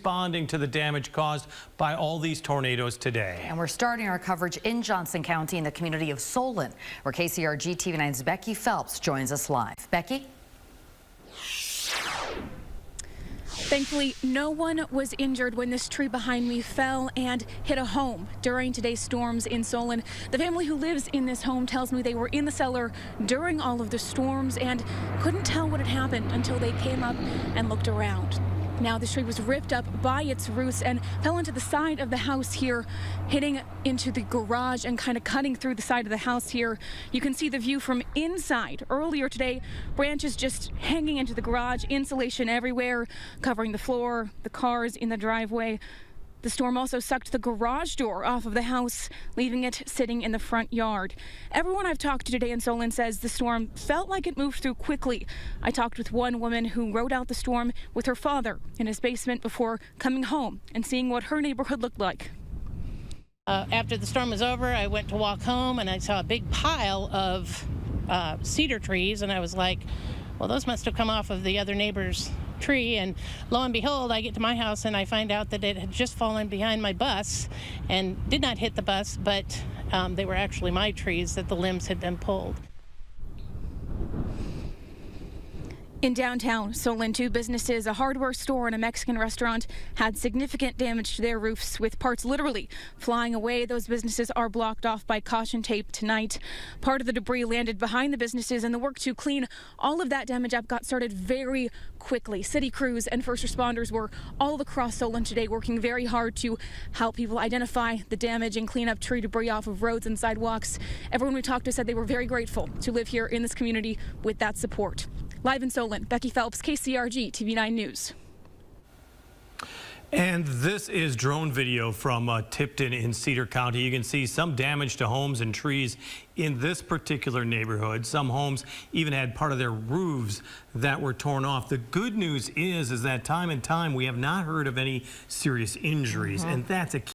responding to the damage caused by all these tornadoes today. And we're starting our coverage in Johnson County in the community of Solon, where KCRG TV9's Becky Phelps joins us live. Becky? Thankfully, no one was injured when this tree behind me fell and hit a home during today's storms in Solon. The family who lives in this home tells me they were in the cellar during all of the storms and couldn't tell what had happened until they came up and looked around. Now, this tree was ripped up by its roots and fell into the side of the house here, hitting into the garage and kind of cutting through the side of the house here. You can see the view from inside. Earlier today, branches just hanging into the garage, insulation everywhere, covering the floor, the cars in the driveway. The storm also sucked the garage door off of the house, leaving it sitting in the front yard. Everyone I've talked to today in Solon says the storm felt like it moved through quickly. I talked with one woman who rode out the storm with her father in his basement before coming home and seeing what her neighborhood looked like. After the storm was over, I went to walk home and I saw a big pile of cedar trees, and I was like, well, those must have come off of the other neighbor's tree. And lo and behold, I get to my house and I find out that it had just fallen behind my bus and did not hit the bus, but they were actually my trees that the limbs had been pulled. In downtown Solon, two businesses, a hardware store and a Mexican restaurant, had significant damage to their roofs, with parts literally flying away. Those businesses are blocked off by caution tape tonight. Part of the debris landed behind the businesses, and the work to clean all of that damage up got started very quickly. City crews and first responders were all across Solon today working very hard to help people identify the damage and clean up tree debris off of roads and sidewalks. Everyone we talked to said they were very grateful to live here in this community with that support. Live in Solon, Becky Phelps, KCRG TV9 News. And this is drone video from Tipton in Cedar County. You can see some damage to homes and trees in this particular neighborhood. Some homes even had part of their roofs that were torn off. The good news is that time and time we have not heard of any serious injuries, and that's a key.